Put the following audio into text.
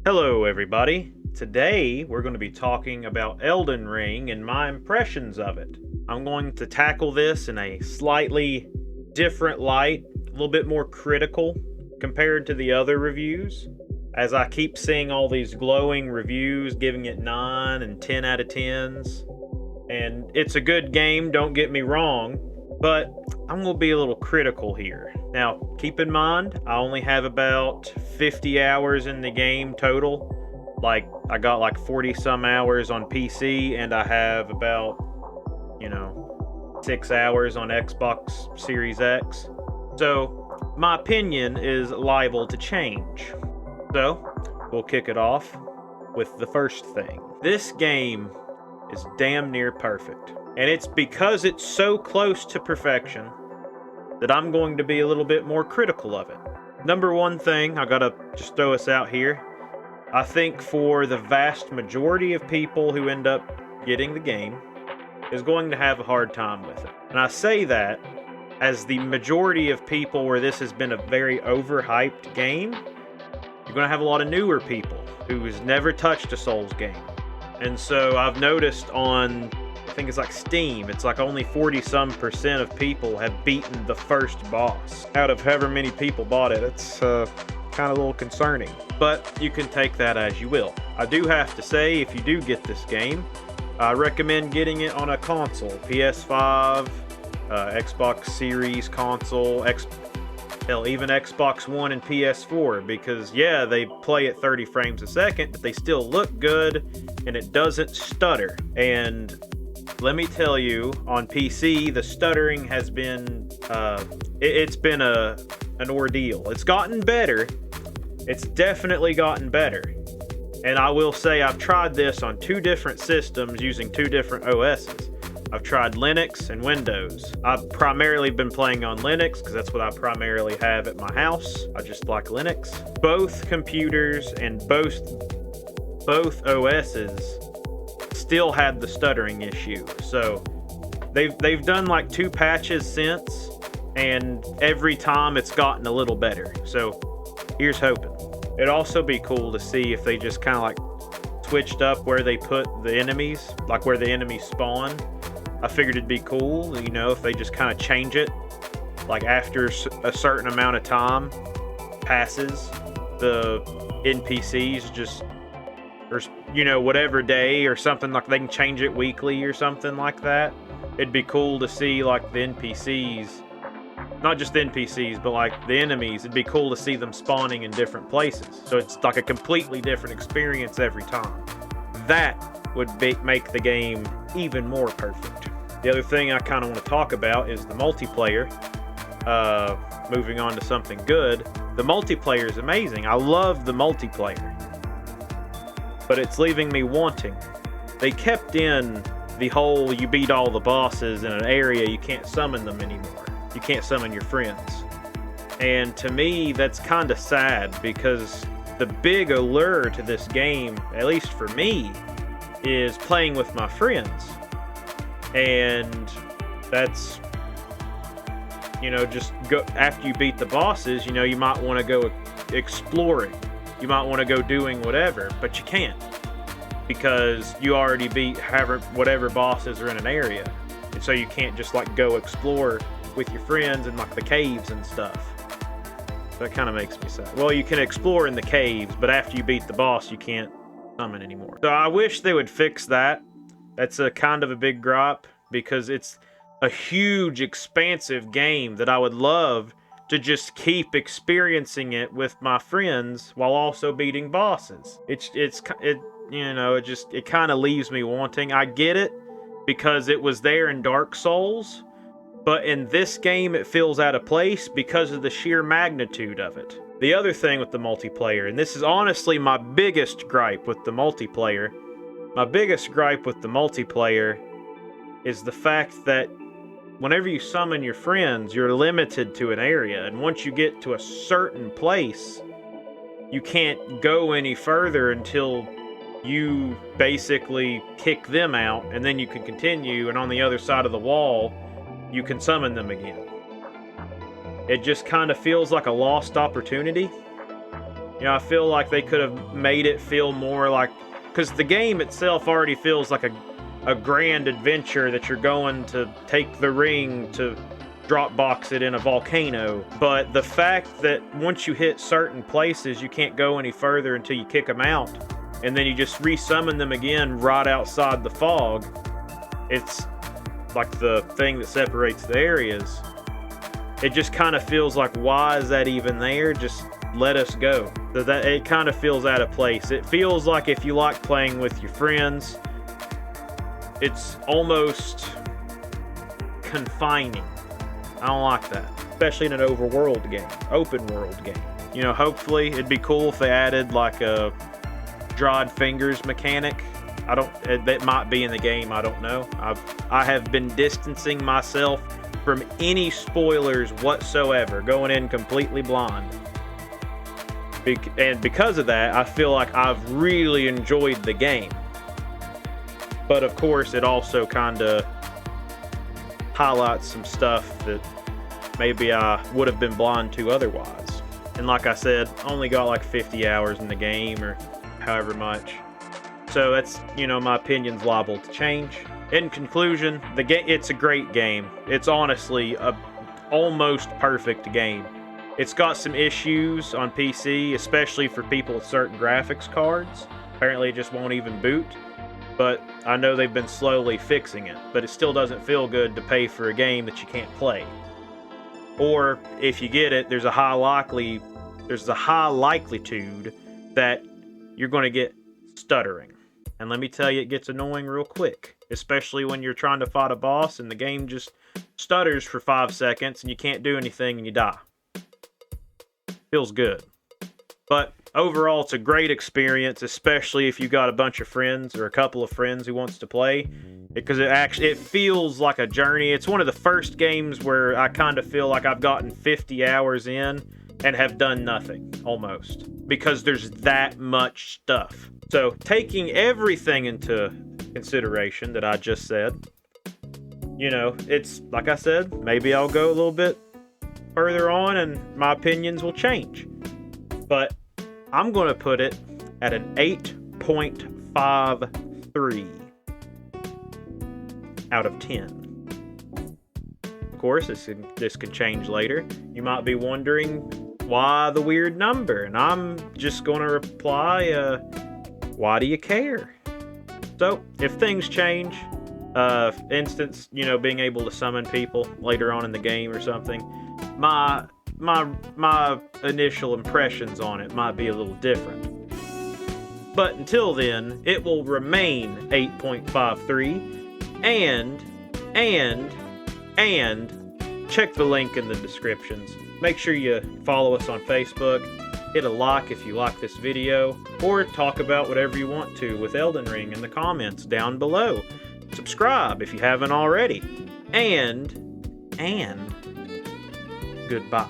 Hello, everybody. Today, we're going to be talking about Elden Ring and my impressions of it. I'm going to tackle this in a slightly different light, a little bit more critical compared to the other reviews, as I keep seeing all these glowing reviews giving it 9 and 10 out of 10s. And it's a good game, don't get me wrong, but I'm going to be a little critical here. Now, keep in mind, I only have about 50 hours in the game total. Like, I got like 40 some hours on PC, and I have about, 6 hours on Xbox Series X. So, my opinion is liable to change. So, we'll kick it off with the first thing. This game is damn near perfect. And it's because it's so close to perfection that I'm going to be a little bit more critical of it. Number one thing, I gotta just throw us out here. I think for the vast majority of people who end up getting the game is going to have a hard time with it. And I say that as the majority of people where this has been a very overhyped game, you're going to have a lot of newer people who's never touched a Souls game. And so I've noticed on, I think it's like Steam, it's like only 40% of people have beaten the first boss. Out of however many people bought it, it's kind of a little concerning. But you can take that as you will. I do have to say, if you do get this game, I recommend getting it on a console. PS5, Xbox Series console, hell, even Xbox One and PS4, because yeah, they play at 30 frames a second, but they still look good, and it doesn't stutter. And let me tell you, on PC, the stuttering has been, it's been an ordeal. It's gotten better. It's definitely gotten better. And I will say I've tried this on 2 different systems using 2 different OSs. I've tried Linux and Windows. I've primarily been playing on Linux because that's what I primarily have at my house. I just like Linux. Both computers and both OSs still had the stuttering issue. So they've done like 2 patches since, and every time it's gotten a little better. So here's hoping. It'd also be cool to see if they just kind of like switched up where they put the enemies, like where the enemies spawn. I figured it'd be cool, if they just kind of change it, like after a certain amount of time passes, the NPCs just, or whatever day or something, like they can change it weekly or something like that. It'd be cool to see like the NPCs, not just the NPCs, but like the enemies. It'd be cool to see them spawning in different places. So it's like a completely different experience every time. That would make the game even more perfect. The other thing I kind of want to talk about is the multiplayer. Moving on to something good. The multiplayer is amazing. I love the multiplayer. But it's leaving me wanting. They kept in the whole you beat all the bosses in an area, you can't summon them anymore. You can't summon your friends. And to me, that's kind of sad, because the big allure to this game, at least for me, is playing with my friends. And that's, just go after you beat the bosses, you might want to go exploring. You might want to go doing whatever, but you can't, because you already beat whatever bosses are in an area. And so you can't just like go explore with your friends in like the caves and stuff. That kind of makes me sad. Well, you can explore in the caves, but after you beat the boss, you can't summon anymore. So I wish they would fix that. That's a kind of a big gripe, because it's a huge, expansive game that I would love to just keep experiencing it with my friends while also beating bosses. It kind of leaves me wanting. I get it, because it was there in Dark Souls, but in this game it feels out of place because of the sheer magnitude of it. The other thing with the multiplayer, and this is honestly my biggest gripe with the multiplayer, is the fact that whenever you summon your friends, you're limited to an area, and once you get to a certain place, you can't go any further until you basically kick them out, and then you can continue, and on the other side of the wall, you can summon them again. It just kind of feels like a lost opportunity. You know, I feel like they could have made it feel more like, because the game itself already feels like a grand adventure that you're going to take the ring to drop box it in a volcano. But the fact that once you hit certain places, you can't go any further until you kick them out, and then you just resummon them again right outside the fog. It's like the thing that separates the areas. It just kind of feels like, why is that even there? Just let us go. So that it kind of feels out of place. It feels like if you like playing with your friends, it's almost confining. I don't like that, especially in an open world game. You know, hopefully it'd be cool if they added like a dried fingers mechanic. That might be in the game, I don't know. I have been distancing myself from any spoilers whatsoever, going in completely blind. And because of that, I feel like I've really enjoyed the game. But of course, it also kind of highlights some stuff that maybe I would have been blind to otherwise. And like I said, only got like 50 hours in the game or however much. So that's, you know, my opinion's liable to change. In conclusion, it's a great game. It's honestly a almost perfect game. It's got some issues on PC, especially for people with certain graphics cards. Apparently it just won't even boot. But I know they've been slowly fixing it. But it still doesn't feel good to pay for a game that you can't play. Or if you get it, there's a high likelihood that you're going to get stuttering. And let me tell you, it gets annoying real quick, especially when you're trying to fight a boss and the game just stutters for 5 seconds and you can't do anything and you die. Feels good. But overall, it's a great experience, especially if you got a bunch of friends or a couple of friends who wants to play, because it feels like a journey. It's one of the first games where I kind of feel like I've gotten 50 hours in and have done nothing, almost, because there's that much stuff. So, taking everything into consideration that I just said, you know, it's, like I said, maybe I'll go a little bit further on and my opinions will change. But I'm going to put it at an 8.53 out of 10. Of course, this can change later. You might be wondering why the weird number, and I'm just going to reply, why do you care? So, if things change, instance, you know, being able to summon people later on in the game or something, my initial impressions on it might be a little different. But until then, it will remain 8.53, and check the link in the descriptions. Make sure you follow us on Facebook, hit a like if you like this video, or talk about whatever you want to with Elden Ring in the comments down below. Subscribe if you haven't already. And goodbye.